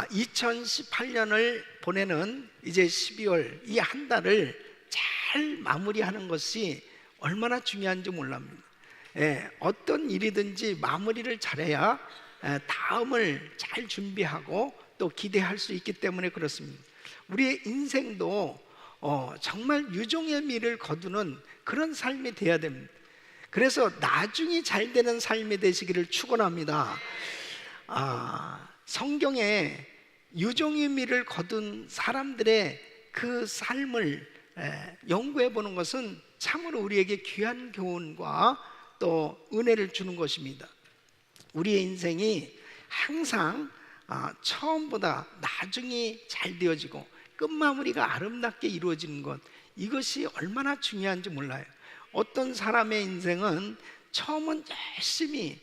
2018년을 보내는 이제 12월 이 한 달을 잘 마무리하는 것이 얼마나 중요한지 몰랍니다. 어떤 일이든지 마무리를 잘해야 다음을 잘 준비하고 또 기대할 수 있기 때문에 그렇습니다. 우리의 인생도 정말 유종의 미를 거두는 그런 삶이 되어야 됩니다. 그래서 나중이 잘 되는 삶이 되시기를 축원합니다. 성경에 유종의 미를 거둔 사람들의 그 삶을 연구해 보는 것은 참으로 우리에게 귀한 교훈과 또 은혜를 주는 것입니다. 우리의 인생이 항상 처음보다 나중이 잘 되어지고 끝마무리가 아름답게 이루어지는 것, 이것이 얼마나 중요한지 몰라요. 어떤 사람의 인생은 처음은 열심히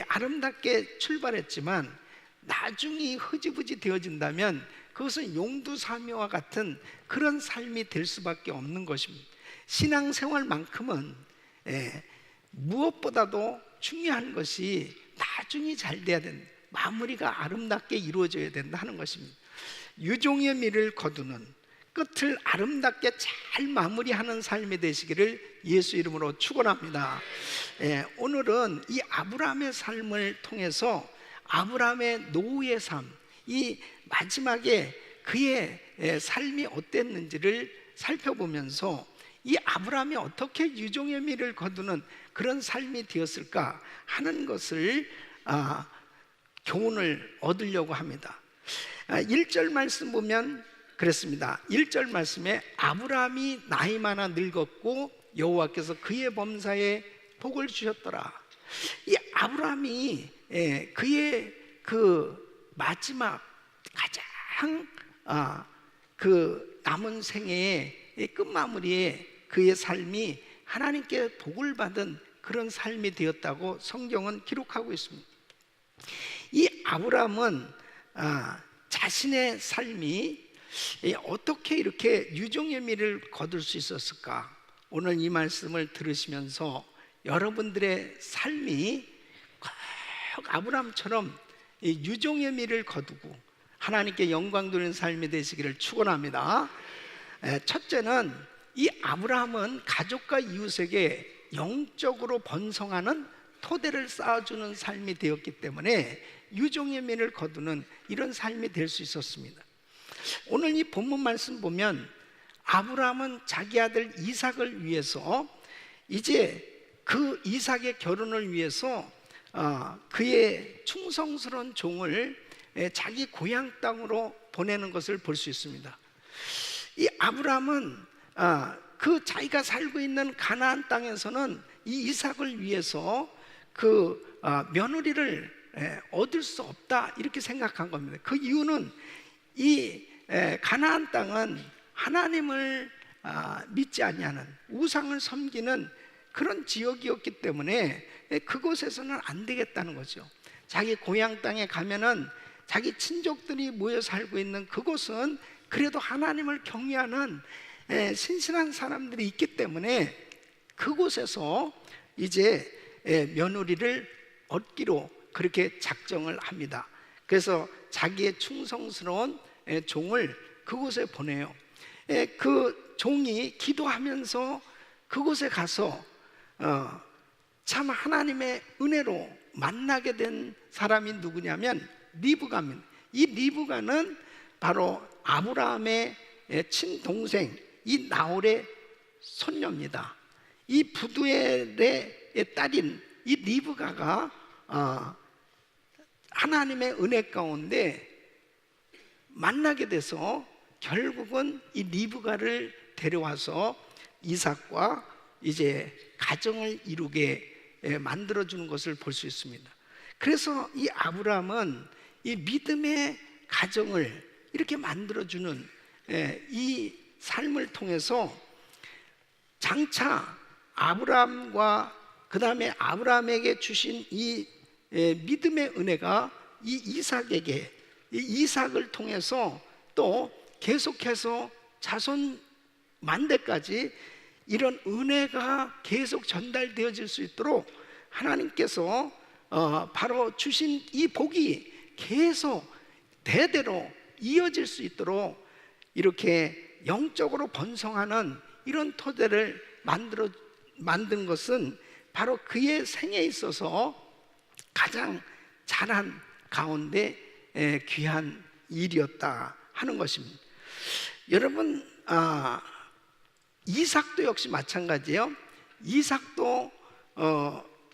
아름답게 출발했지만 나중이 흐지부지 되어진다면 그것은 용두사미와 같은 그런 삶이 될 수밖에 없는 것입니다. 신앙생활만큼은 무엇보다도 중요한 것이 나중이 잘 돼야 된다, 마무리가 아름답게 이루어져야 된다 하는 것입니다. 유종의 미를 거두는, 끝을 아름답게 잘 마무리하는 삶이 되시기를 예수 이름으로 축원합니다. 오늘은 이 아브라함의 삶을 통해서 아브라함의 노후의 삶, 이 마지막에 그의 삶이 어땠는지를 살펴보면서 이 아브라함이 어떻게 유종의 미를 거두는 그런 삶이 되었을까 하는 것을 교훈을 얻으려고 합니다. 1절 말씀 보면 그랬습니다. 1절 말씀에 아브라함이 나이 많아 늙었고 여호와께서 그의 범사에 복을 주셨더라. 이 아브라함이 그의 그 마지막 가장 그 남은 생애의 끝마무리에 그의 삶이 하나님께 복을 받은 그런 삶이 되었다고 성경은 기록하고 있습니다. 이 아브라함은 자신의 삶이 어떻게 이렇게 유종의 미를 거둘 수 있었을까? 오늘 이 말씀을 들으시면서 여러분들의 삶이 꼭 아브라함처럼 유종의 미를 거두고 하나님께 영광 돌리는 삶이 되시기를 축원합니다. 첫째는 이 아브라함은 가족과 이웃에게 영적으로 번성하는 토대를 쌓아주는 삶이 되었기 때문에 유종의 미를 거두는 이런 삶이 될 수 있었습니다. 오늘 이 본문 말씀 보면 아브라함은 자기 아들 이삭을 위해서 이제 그 이삭의 결혼을 위해서 그의 충성스러운 종을 자기 고향 땅으로 보내는 것을 볼 수 있습니다. 이 아브라함은 그 자기가 살고 있는 가나안 땅에서는 이 이삭을 위해서 그 며느리를 얻을 수 없다 이렇게 생각한 겁니다. 그 이유는 이 가나안 땅은 하나님을 믿지 아니하는 우상을 섬기는 그런 지역이었기 때문에 그곳에서는 안 되겠다는 거죠. 자기 고향 땅에 가면은 자기 친족들이 모여 살고 있는 그곳은 그래도 하나님을 경외하는 신실한 사람들이 있기 때문에 그곳에서 이제 며느리를 얻기로 그렇게 작정을 합니다. 그래서 자기의 충성스러운 종을 그곳에 보내요. 그 종이 기도하면서 그곳에 가서 참 하나님의 은혜로 만나게 된 사람이 누구냐면 리브가입니다. 이 리브가는 바로 아브라함의 친동생 이 나홀의 손녀입니다. 이 부두엘의 딸인 이 리브가가 하나님의 은혜 가운데 만나게 돼서 결국은 이 리브가를 데려와서 이삭과 이제 가정을 이루게 만들어주는 것을 볼 수 있습니다. 그래서 이 아브라함은 이 믿음의 가정을 이렇게 만들어주는 이 삶을 통해서 장차 아브라함과 그 다음에 아브라함에게 주신 이 믿음의 은혜가 이 이삭에게, 이 이삭을 통해서 또 계속해서 자손 만대까지 이런 은혜가 계속 전달되어질 수 있도록 하나님께서 바로 주신 이 복이 계속 대대로 이어질 수 있도록 이렇게 영적으로 번성하는 이런 토대를 만든 것은 바로 그의 생에 있어서 가장 잘한 가운데 귀한 일이었다 하는 것입니다. 여러분, 이삭도 역시 마찬가지예요. 이삭도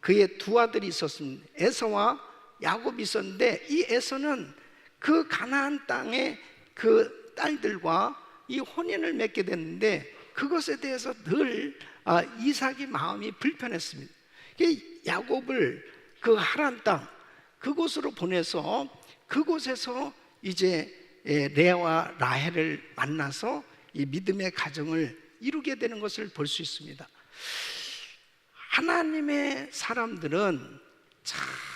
그의 두 아들이 있었습니다. 에서와 야곱이 있었는데, 이 에서는 그 가나안 땅의 그 딸들과 이 혼인을 맺게 됐는데, 그것에 대해서 늘 이삭의 마음이 불편했습니다. 야곱을 그 하란 땅 그곳으로 보내서 그곳에서 이제 레아와 라헬을 만나서 이 믿음의 가정을 이루게 되는 것을 볼 수 있습니다. 하나님의 사람들은 참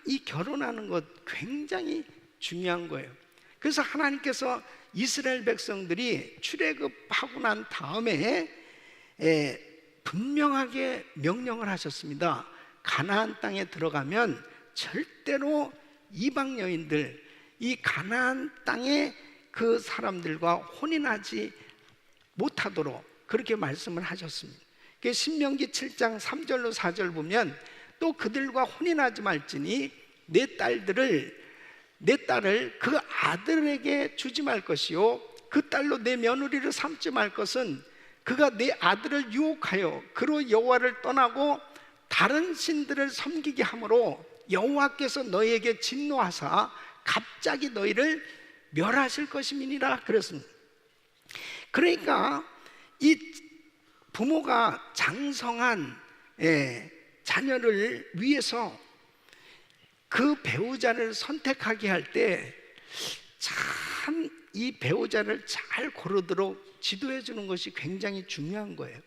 이 결혼하는 것 굉장히 중요한 거예요. 그래서 하나님께서 이스라엘 백성들이 출애굽하고 난 다음에 분명하게 명령을 하셨습니다. 가나안 땅에 들어가면 절대로 이방 여인들, 이 가나안 땅의 그 사람들과 혼인하지 못하도록 그렇게 말씀을 하셨습니다. 신명기 7장 3절로 4절 보면, 또 그들과 혼인하지 말지니 내 딸을 그 아들에게 주지 말 것이요, 그 딸로 내 며느리를 삼지 말 것은 그가 내 아들을 유혹하여 그로 여호와를 떠나고 다른 신들을 섬기게 하므로 여호와께서 너희에게 진노하사 갑자기 너희를 멸하실 것임이니라 그랬습니다. 그러니까 이 부모가 장성한 자녀를 위해서 그 배우자를 선택하게 할 때 참 이 배우자를 잘 고르도록 지도해 주는 것이 굉장히 중요한 거예요.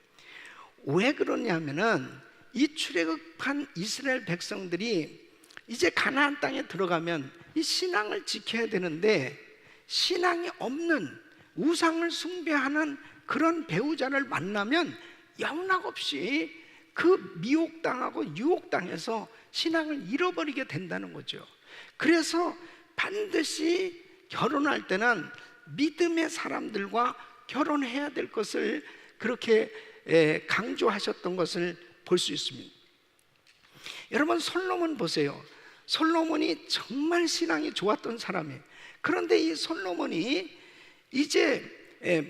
왜 그러냐면은 이 출애굽한 이스라엘 백성들이 이제 가나안 땅에 들어가면 이 신앙을 지켜야 되는데, 신앙이 없는 우상을 숭배하는 그런 배우자를 만나면 영락없이 그 미혹당하고 유혹당해서 신앙을 잃어버리게 된다는 거죠. 그래서 반드시 결혼할 때는 믿음의 사람들과 결혼해야 될 것을 그렇게 강조하셨던 것을 볼 수 있습니다. 여러분, 솔로몬 보세요. 솔로몬이 정말 신앙이 좋았던 사람이에요. 그런데 이 솔로몬이 이제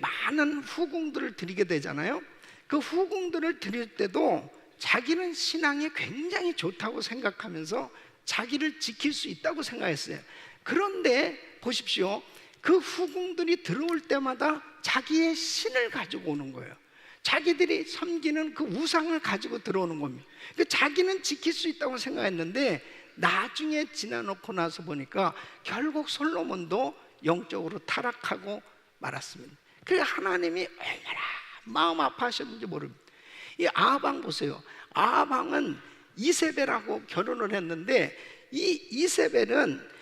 많은 후궁들을 드리게 되잖아요. 그 후궁들을 드릴 때도 자기는 신앙이 굉장히 좋다고 생각하면서 자기를 지킬 수 있다고 생각했어요. 그런데 보십시오, 그 후궁들이 들어올 때마다 자기의 신을 가지고 오는 거예요. 자기들이 섬기는 그 우상을 가지고 들어오는 겁니다. 자기는 지킬 수 있다고 생각했는데 나중에 지나놓고 나서 보니까 결국 솔로몬도 영적으로 타락하고 말았습니다. 그래서 하나님이 얼마나 마음 아파하셨는지 모릅니다. 이 아방 보세요. 아방은 이세벨하고 결혼을 했는데, 이 이세벨은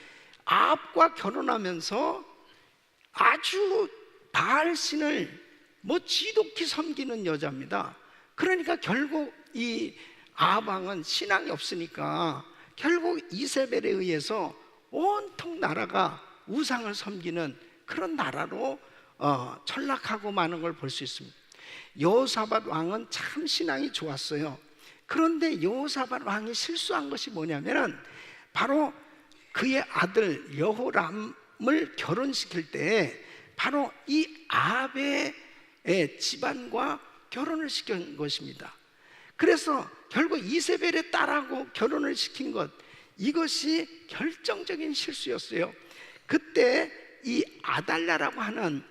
아합과 결혼하면서 아주 바알 신을 지독히 섬기는 여자입니다. 그러니까 결국 이 아방은 신앙이 없으니까 결국 이세벨에 의해서 온통 나라가 우상을 섬기는 그런 나라로 전락하고 마는 걸 볼 수 있습니다. 여호사밧 왕은 참 신앙이 좋았어요. 그런데 여호사밧 왕이 실수한 것이 뭐냐면, 바로 그의 아들 여호람을 결혼시킬 때 바로 이 아합의 집안과 결혼을 시킨 것입니다. 그래서 결국 이세벨의 딸하고 결혼을 시킨 것, 이것이 결정적인 실수였어요. 그때 이 아달랴라고 하는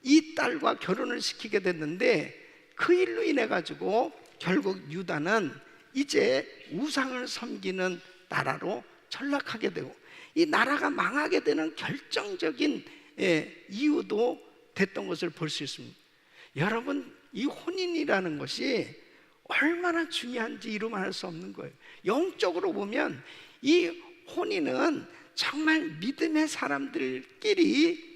이 딸과 결혼을 시키게 됐는데, 그 일로 인해 가지고 결국 유다는 이제 우상을 섬기는 나라로 전락하게 되고, 이 나라가 망하게 되는 결정적인 이유도 됐던 것을 볼 수 있습니다. 여러분, 이 혼인이라는 것이 얼마나 중요한지 이루말할 수 없는 거예요. 영적으로 보면 이 혼인은 정말 믿음의 사람들끼리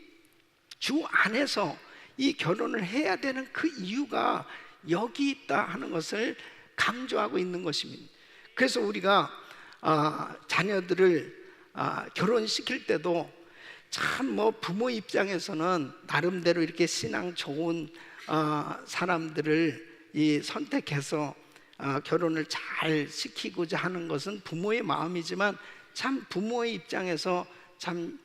주 안에서 이 결혼을 해야 되는 그 이유가 여기 있다 하는 것을 강조하고 있는 것입니다. 그래서 우리가 자녀들을 결혼시킬 때도 참 뭐 부모 입장에서는 나름대로 이렇게 신앙 좋은 사람들을 선택해서 결혼을 잘 시키고자 하는 것은 부모의 마음이지만, 참 부모의 입장에서 참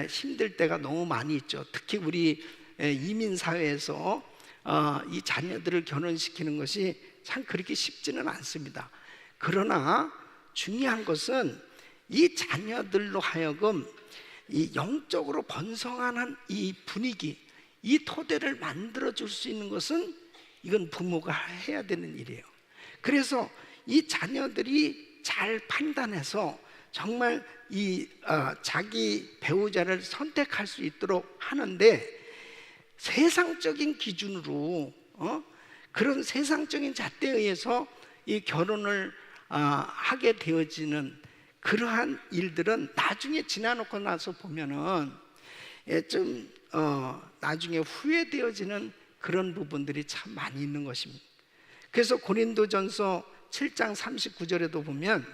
힘들 때가 너무 많이 있죠. 특히 우리 이민 사회에서 이 자녀들을 결혼시키는 것이 참 그렇게 쉽지는 않습니다. 그러나 중요한 것은 이 자녀들로 하여금 이 영적으로 번성하는 이 분위기, 이 토대를 만들어 줄 수 있는 것은 이건 부모가 해야 되는 일이에요. 그래서 이 자녀들이 잘 판단해서 정말 자기 배우자를 선택할 수 있도록 하는데, 세상적인 기준으로 그런 세상적인 잣대에 의해서 이 결혼을 하게 되어지는 그러한 일들은 나중에 지나놓고 나서 보면은 좀 나중에 후회되어지는 그런 부분들이 참 많이 있는 것입니다. 그래서 고린도전서 7장 39절에도 보면,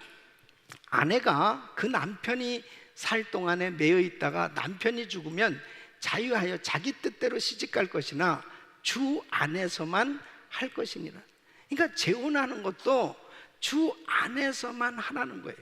아내가 그 남편이 살 동안에 매여 있다가 남편이 죽으면 자유하여 자기 뜻대로 시집갈 것이나 주 안에서만 할 것이니라. 그러니까 재혼하는 것도 주 안에서만 하라는 거예요.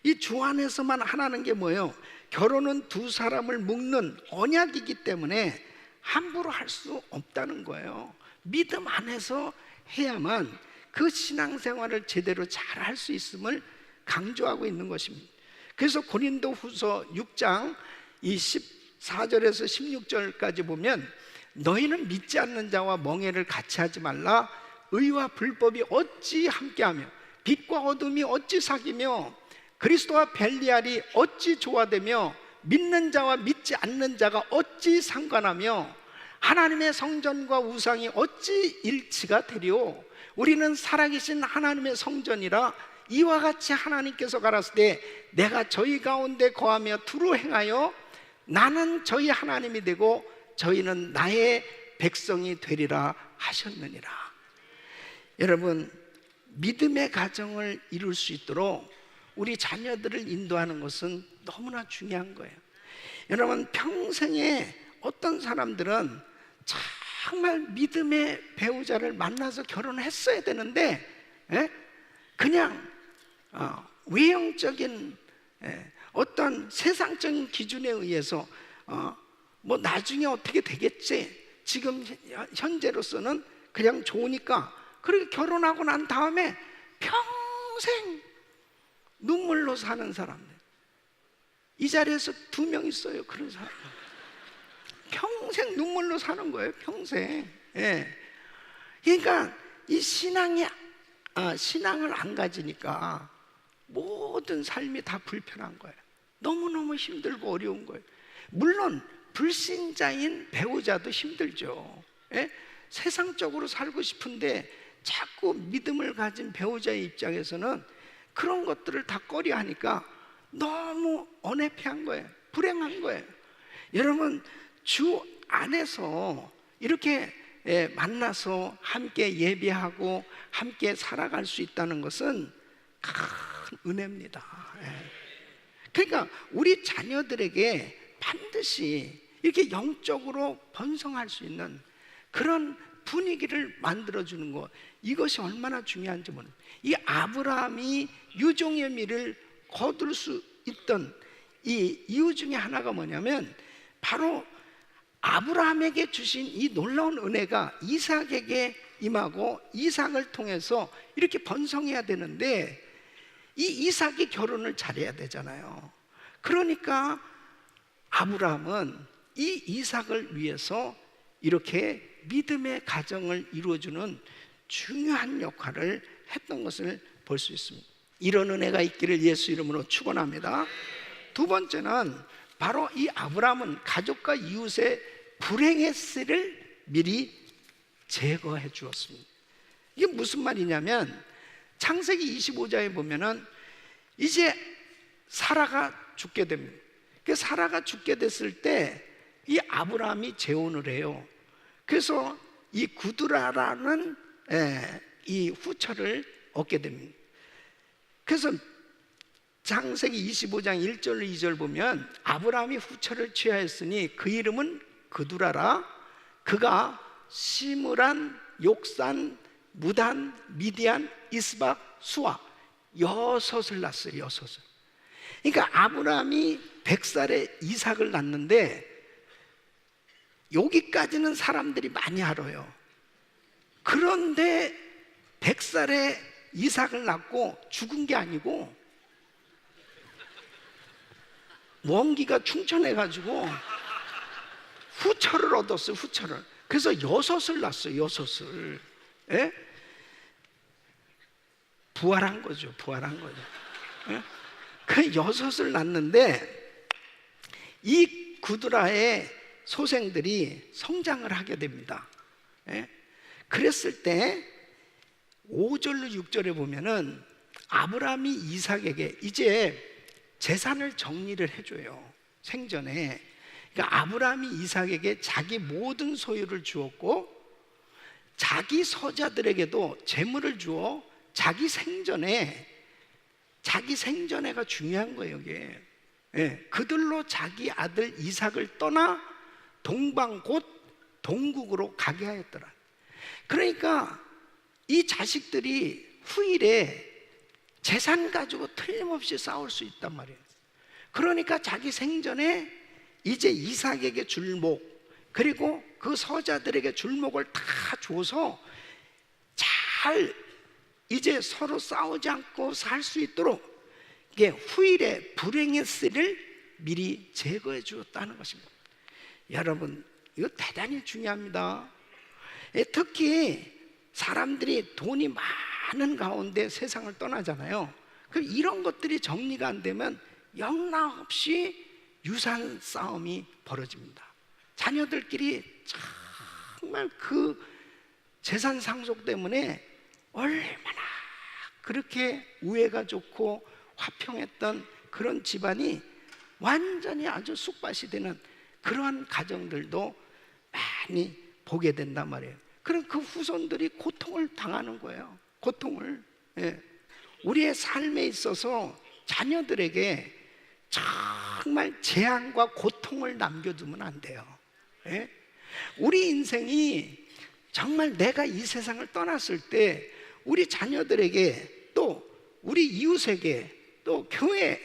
이 주 안에서만 하라는 게 뭐예요? 결혼은 두 사람을 묶는 언약이기 때문에 함부로 할 수 없다는 거예요. 믿음 안에서 해야만 그 신앙생활을 제대로 잘 할 수 있음을 강조하고 있는 것입니다. 그래서 고린도후서 6장 14절에서 16절까지 보면, 너희는 믿지 않는 자와 멍에를 같이 하지 말라. 의와 불법이 어찌 함께하며 빛과 어둠이 어찌 사귀며 그리스도와 벨리알이 어찌 조화되며 믿는 자와 믿지 않는 자가 어찌 상관하며 하나님의 성전과 우상이 어찌 일치가 되리오. 우리는 살아계신 하나님의 성전이라. 이와 같이 하나님께서 가라사대 내가 저희 가운데 거하며 두루 행하여 나는 저희 하나님이 되고 저희는 나의 백성이 되리라 하셨느니라. 여러분, 믿음의 가정을 이룰 수 있도록 우리 자녀들을 인도하는 것은 너무나 중요한 거예요. 여러분, 평생에 어떤 사람들은 정말 믿음의 배우자를 만나서 결혼했어야 되는데 그냥 외형적인 어떤 세상적인 기준에 의해서 뭐 나중에 어떻게 되겠지, 지금 현재로서는 그냥 좋으니까 그렇게 결혼하고 난 다음에 평생 눈물로 사는 사람들, 이 자리에서 2명 있어요. 그런 사람 평생 눈물로 사는 거예요. 평생. 그러니까 이 신앙을 안 가지니까 모든 삶이 다 불편한 거예요. 너무너무 힘들고 어려운 거예요. 물론 불신자인 배우자도 힘들죠. 세상적으로 살고 싶은데 자꾸 믿음을 가진 배우자의 입장에서는 그런 것들을 다 꺼려하니까 너무 언해피한 거예요. 불행한 거예요. 여러분, 주 안에서 이렇게 만나서 함께 예배하고 함께 살아갈 수 있다는 것은 큰 은혜입니다. 그러니까 우리 자녀들에게 반드시 이렇게 영적으로 번성할 수 있는 그런 분위기를 만들어주는 것, 이것이 얼마나 중요한지 모릅니다. 이 아브라함이 유종의 미를 거둘 수 있던 이 이유 중에 하나가 뭐냐면, 바로 아브라함에게 주신 이 놀라운 은혜가 이삭에게 임하고 이삭을 통해서 이렇게 번성해야 되는데, 이 이삭이 결혼을 잘해야 되잖아요. 그러니까 아브라함은 이 이삭을 위해서 이렇게 믿음의 가정을 이루어주는 중요한 역할을 했던 것을 볼 수 있습니다. 이런 은혜가 있기를 예수 이름으로 축원합니다. 두 번째는 바로 이 아브라함은 가족과 이웃의 불행의 씨를 미리 제거해 주었습니다. 이게 무슨 말이냐면, 창세기 25장에 보면은 이제 사라가 죽게 됩니다. 그 사라가 죽게 됐을 때 이 아브라함이 재혼을 해요. 그래서 이 구두라라는 이 후처를 얻게 됩니다. 그래서 창세기 25장 1절 2절 보면 아브라함이 후처를 취하였으니 그 이름은 그두라라. 그가 시므란, 욕산, 무단, 미디안, 이스박, 수아 6을 낳았어요. 6을. 그러니까 아브라함이 100살에 이삭을 낳는데 여기까지는 사람들이 많이 알아요. 그런데 100살에 이삭을 낳고 죽은 게 아니고 원기가 충천해가지고 후처를 얻었어요. 후처를. 그래서 6을 낳았어요. 6을. 예? 부활한 거죠. 부활한 거죠. 예? 그 6을 낳는데 이 구드라의 소생들이 성장을 하게 됩니다. 예? 그랬을 때 5절로 6절에 보면은 아브라함이 이삭에게 이제 재산을 정리를 해줘요. 생전에. 그러니까 아브라함이 이삭에게 자기 모든 소유를 주었고 자기 서자들에게도 재물을 주어 자기 생전에가 중요한 거예요. 이게. 예, 그들로 자기 아들 이삭을 떠나 동방 곧 동국으로 가게 하였더라. 그러니까 이 자식들이 후일에 재산 가지고 틀림없이 싸울 수 있단 말이에요. 그러니까 자기 생전에 이제 이삭에게 줄 목, 그리고 그 서자들에게 줄 목을 다 줘서 잘 이제 서로 싸우지 않고 살 수 있도록 이게 후일에 불행의 씨를 미리 제거해 주었다는 것입니다. 여러분, 이거 대단히 중요합니다. 특히 사람들이 돈이 많은 가운데 세상을 떠나잖아요. 그럼 이런 것들이 정리가 안 되면 영락없이 유산 싸움이 벌어집니다. 자녀들끼리 정말 그 재산 상속 때문에 얼마나 그렇게 우애가 좋고 화평했던 그런 집안이 완전히 아주 쑥밭이 되는 그러한 가정들도 많이 보게 된단 말이에요. 그럼 그 후손들이 고통을 당하는 거예요. 고통을. 예. 우리의 삶에 있어서 자녀들에게 정말 재앙과 고통을 남겨두면 안 돼요. 예? 우리 인생이 정말 내가 이 세상을 떠났을 때 우리 자녀들에게 또 우리 이웃에게 또 교회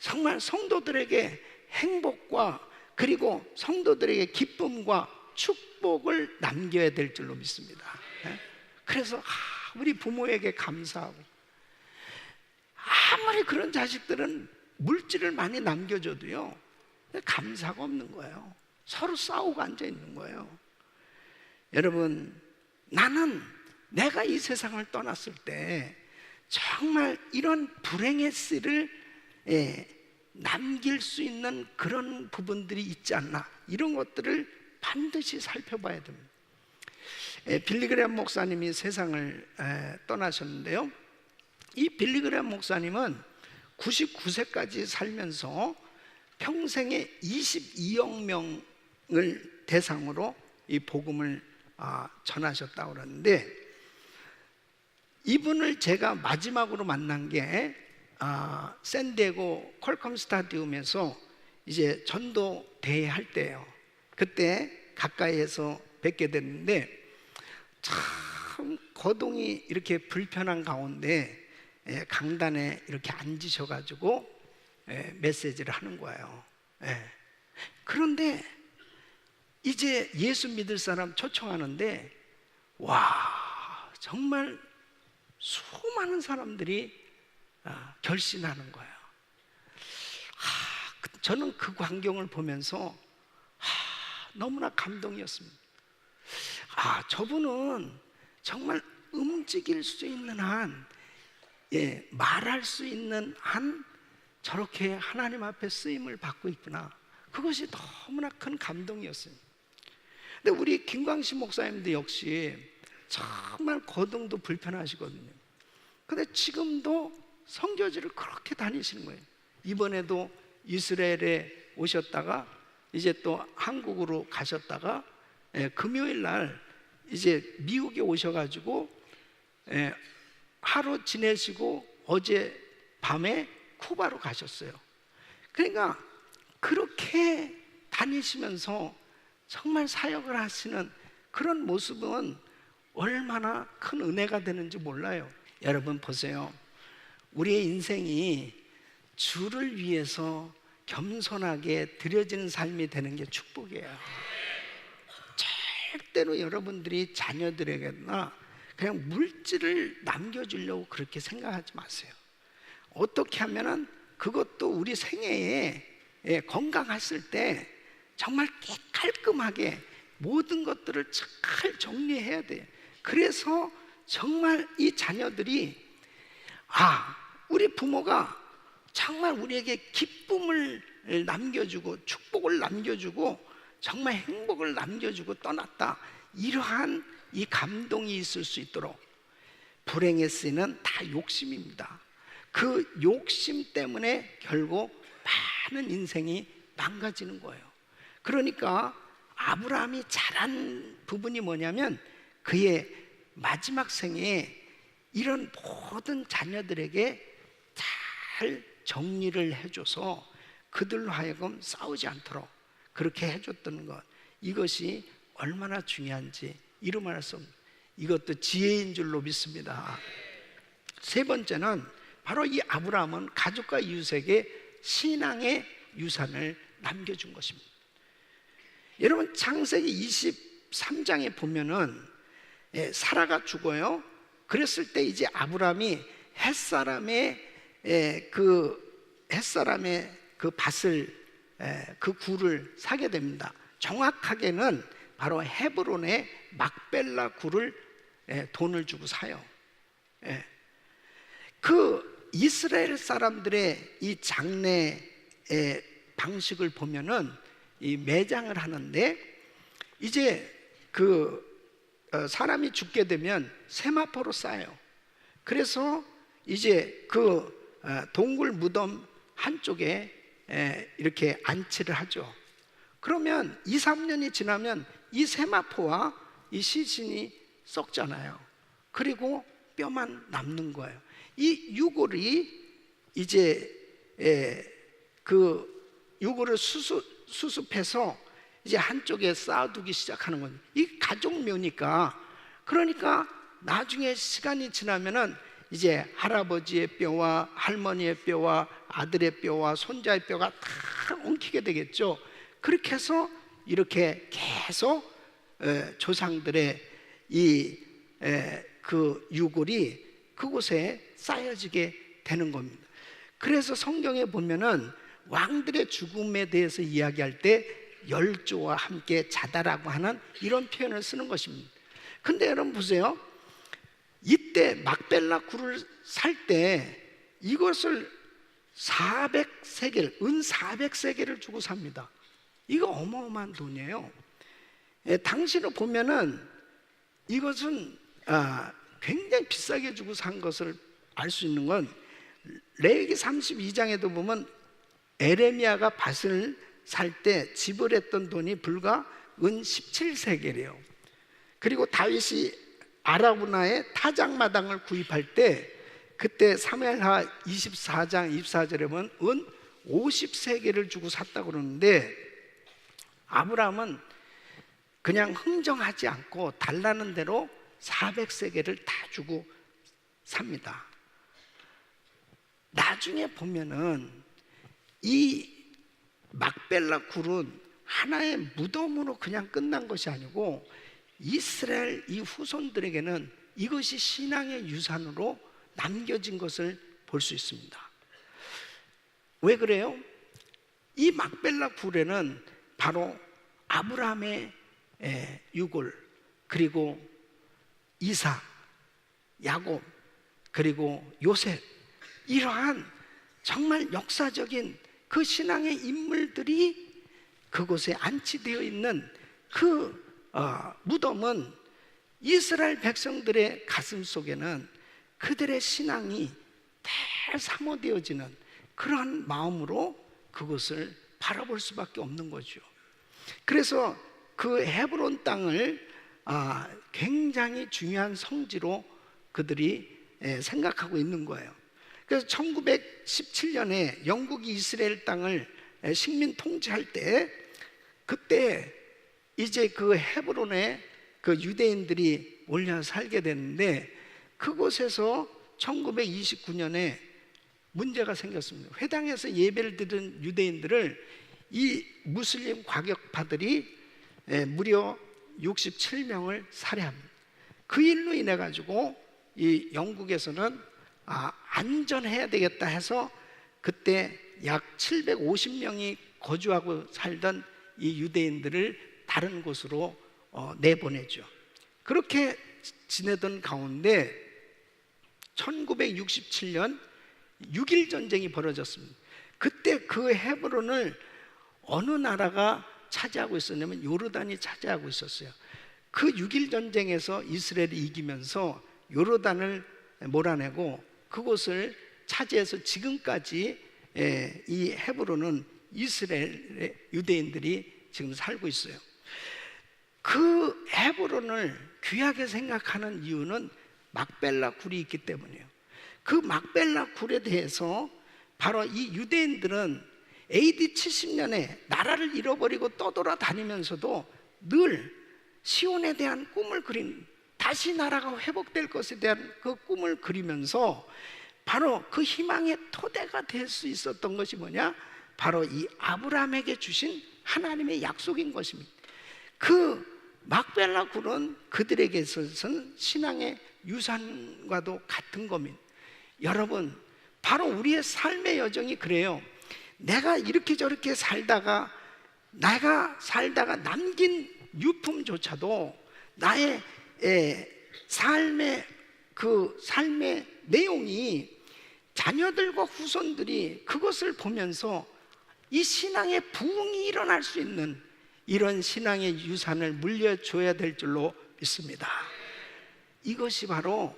정말 성도들에게 행복과 그리고 성도들에게 기쁨과 축복을 남겨야 될 줄로 믿습니다. 예? 그래서 우리 부모에게 감사하고 아무리 그런 자식들은 물질을 많이 남겨줘도요 감사가 없는 거예요. 서로 싸우고 앉아 있는 거예요. 여러분, 나는 내가 이 세상을 떠났을 때 정말 이런 불행의 씨를 남길 수 있는 그런 부분들이 있지 않나, 이런 것들을 반드시 살펴봐야 됩니다. 빌리그레암 목사님이 세상을 떠나셨는데요, 이 빌리그레암 목사님은 99세까지 살면서 평생에 22억 명을 대상으로 이 복음을 전하셨다고 그러는데, 이분을 제가 마지막으로 만난 게 샌디에고 퀄컴 스타디움에서 이제 전도 대회 할 때예요. 그때 가까이에서 뵙게 됐는데 참 거동이 이렇게 불편한 가운데 강단에 이렇게 앉으셔가지고 메시지를 하는 거예요. 그런데 이제 예수 믿을 사람 초청하는데 와, 정말 수많은 사람들이 결신하는 거예요. 저는 그 광경을 보면서 너무나 감동이었습니다. 저분은 정말 움직일 수 있는 한, 말할 수 있는 한 저렇게 하나님 앞에 쓰임을 받고 있구나. 그것이 너무나 큰 감동이었어요. 근데 우리 김광식 목사님도 역시 정말 거동도 불편하시거든요. 근데 지금도 선교지를 그렇게 다니시는 거예요. 이번에도 이스라엘에 오셨다가 이제 또 한국으로 가셨다가 금요일 날 이제 미국에 오셔가지고 하루 지내시고 어제 밤에 쿠바로 가셨어요. 그러니까 그렇게 다니시면서 정말 사역을 하시는 그런 모습은 얼마나 큰 은혜가 되는지 몰라요. 여러분 보세요. 우리의 인생이 주를 위해서 겸손하게 드려지는 삶이 되는 게 축복이에요. 절대로 여러분들이 자녀들에게나 그냥 물질을 남겨주려고 그렇게 생각하지 마세요. 어떻게 하면은 그것도 우리 생애에 건강했을 때 정말 깔끔하게 모든 것들을 잘 정리해야 돼요. 그래서 정말 이 자녀들이 우리 부모가 정말 우리에게 기쁨을 남겨주고 축복을 남겨주고 정말 행복을 남겨주고 떠났다, 이러한 이 감동이 있을 수 있도록. 불행의 씨는 다 욕심입니다. 그 욕심 때문에 결국 많은 인생이 망가지는 거예요. 그러니까 아브라함이 잘한 부분이 뭐냐면 그의 마지막 생에 이런 모든 자녀들에게 잘 정리를 해줘서 그들로 하여금 싸우지 않도록 그렇게 해줬던 것, 이것이 얼마나 중요한지 이루 말할 수 없는, 이것도 지혜인 줄로 믿습니다. 세 번째는 바로 이 아브라함은 가족과 이웃에게 신앙의 유산을 남겨준 것입니다. 여러분 창세기 23장에 보면은 사라가 죽어요. 그랬을 때 이제 아브라함이 햇사람의 그 밭을, 그 굴을 사게 됩니다. 정확하게는 바로 헤브론의 막벨라 굴을 돈을 주고 사요. 그 이스라엘 사람들의 이 장례의 방식을 보면은 이 매장을 하는데, 이제 그 사람이 죽게 되면 세마포로 싸요. 그래서 이제 그 동굴 무덤 한쪽에 이렇게 안치를 하죠. 그러면 2, 3년이 지나면 이 세마포와 이 시신이 썩잖아요. 그리고 뼈만 남는 거예요. 이 유골이 이제 그 유골을 수습해서 이제 한쪽에 쌓아두기 시작하는 겁니다. 이 가족묘니까. 그러니까 나중에 시간이 지나면은 이제 할아버지의 뼈와 할머니의 뼈와 아들의 뼈와 손자의 뼈가 다 엉키게 되겠죠. 그렇게 해서 이렇게 계속 조상들의 그 유골이 그곳에 쌓여지게 되는 겁니다. 그래서 성경에 보면은 왕들의 죽음에 대해서 이야기할 때 열조와 함께 자다라고 하는 이런 표현을 쓰는 것입니다. 근데 여러분 보세요. 이때 막벨라 굴을 살 때 이것을 400세겔, 은 400세겔을 주고 삽니다. 이거 어마어마한 돈이에요. 당시로 보면은 이것은 굉장히 비싸게 주고 산 것을 알 수 있는 건 레위기 32장에도 보면 에레미야가 밭을 살 때 지불했던 돈이 불과 은 17세겔이에요. 그리고 다윗이 아라우나의 타작마당을 구입할 때 그때 사무엘하 24장 24절에 보면 은 50세겔을 주고 샀다고 그러는데, 아브라함은 그냥 흥정하지 않고 달라는 대로 400세겔을 다 주고 삽니다. 나중에 보면은 이 막벨라 굴은 하나의 무덤으로 그냥 끝난 것이 아니고 이스라엘 이 후손들에게는 이것이 신앙의 유산으로 남겨진 것을 볼 수 있습니다. 왜 그래요? 이 막벨라 굴에는 바로 아브라함의 유골, 그리고 이삭, 야곱, 그리고 요셉, 이러한 정말 역사적인 그 신앙의 인물들이 그곳에 안치되어 있는 그 무덤은 이스라엘 백성들의 가슴 속에는 그들의 신앙이 잘 사모되어지는 그러한 마음으로 그것을 바라볼 수밖에 없는 거죠. 그래서 그 헤브론 땅을 굉장히 중요한 성지로 그들이 생각하고 있는 거예요. 그래서 1917년에 영국이 이스라엘 땅을 식민 통치할 때, 그때 이제 그 헤브론에 그 유대인들이 몰려 살게 됐는데, 그곳에서 1929년에 문제가 생겼습니다. 회당에서 예배를 드린 유대인들을 이 무슬림 과격파들이 무려 67명을 살해합니다. 그 일로 인해 가지고 이 영국에서는 안전해야 되겠다 해서 그때 약 750명이 거주하고 살던 이 유대인들을 다른 곳으로 내보내죠. 그렇게 지내던 가운데 1967년 6.1 전쟁이 벌어졌습니다. 그때 그 헤브론을 어느 나라가 차지하고 있었냐면 요르단이 차지하고 있었어요. 그 6.1 전쟁에서 이스라엘이 이기면서 요르단을 몰아내고 그곳을 차지해서 지금까지 이 헤브론은 이스라엘의 유대인들이 지금 살고 있어요. 그 헤브론을 귀하게 생각하는 이유는 막벨라 굴이 있기 때문이에요. 그 막벨라 굴에 대해서 바로 이 유대인들은 AD 70년에 나라를 잃어버리고 떠돌아다니면서도 늘 시온에 대한 꿈을 그린, 다시 나라가 회복될 것에 대한 그 꿈을 그리면서 바로 그 희망의 토대가 될 수 있었던 것이 뭐냐? 바로 이 아브라함에게 주신 하나님의 약속인 것입니다. 그 막벨라 굴은 그들에게 있어서는 신앙의 유산과도 같은 겁니다. 여러분, 바로 우리의 삶의 여정이 그래요. 내가 이렇게 저렇게 살다가 남긴 유품조차도 나의 삶의 내용이 자녀들과 후손들이 그것을 보면서 이 신앙의 부흥이 일어날 수 있는 이런 신앙의 유산을 물려줘야 될 줄로 믿습니다. 이것이 바로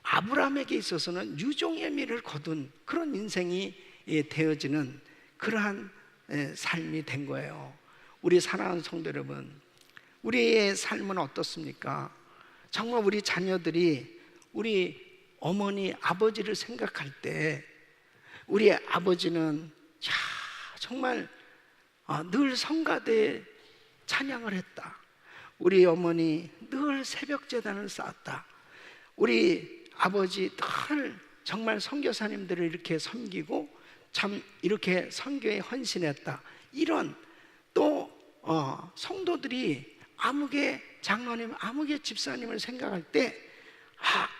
아브라함에게 있어서는 유종의 미를 거둔 그런 인생이 되어지는 그러한 삶이 된 거예요. 우리 사랑하는 성도 여러분, 우리의 삶은 어떻습니까? 정말 우리 자녀들이 우리 어머니, 아버지를 생각할 때 우리 아버지는 정말 늘 성가대 찬양을 했다. 우리 어머니 늘 새벽 제단을 쌓았다. 우리 아버지 늘 정말 선교사님들을 이렇게 섬기고 참 이렇게 선교에 헌신했다. 이런 또 성도들이 아무개 장로님, 아무개 집사님을 생각할 때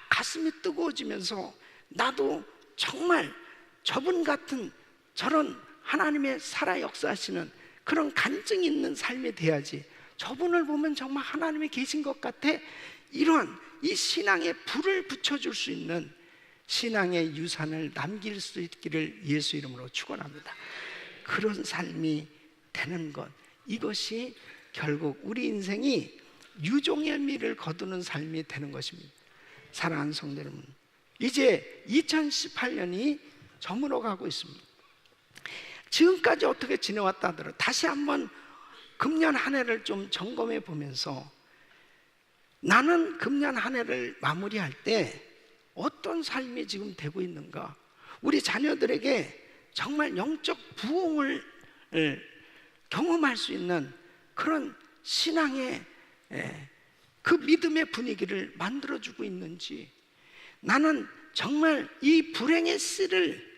가슴이 뜨거워지면서 나도 정말 저분 같은 저런 하나님의 살아 역사하시는 그런 간증이 있는 삶이 돼야지. 저분을 보면 정말 하나님이 계신 것 같아. 이런 이 신앙에 불을 붙여줄 수 있는 신앙의 유산을 남길 수 있기를 예수 이름으로 축원합니다. 그런 삶이 되는 것, 이것이 결국 우리 인생이 유종의 미를 거두는 삶이 되는 것입니다. 사랑하는 성도 여러분, 이제 2018년이 저물어 가고 있습니다. 지금까지 어떻게 지내왔다 하더라도 다시 한번 금년 한 해를 좀 점검해 보면서 나는 금년 한 해를 마무리할 때 어떤 삶이 지금 되고 있는가? 우리 자녀들에게 정말 영적 부흥을 경험할 수 있는 그런 신앙의 그 믿음의 분위기를 만들어주고 있는지, 나는 정말 이 불행의 씨를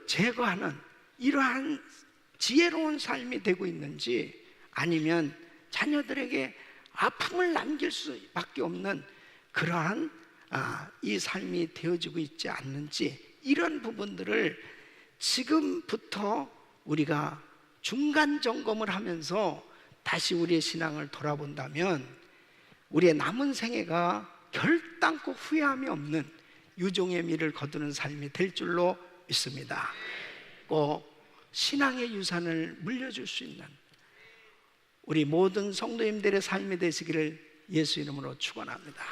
제거하는 이러한 지혜로운 삶이 되고 있는지, 아니면 자녀들에게 아픔을 남길 수밖에 없는 그러한 이 삶이 되어지고 있지 않는지, 이런 부분들을 지금부터 우리가 중간 점검을 하면서 다시 우리의 신앙을 돌아본다면 우리의 남은 생애가 결단코 후회함이 없는 유종의 미를 거두는 삶이 될 줄로 믿습니다. 꼭 신앙의 유산을 물려줄 수 있는 우리 모든 성도님들의 삶이 되시기를 예수 이름으로 축원합니다.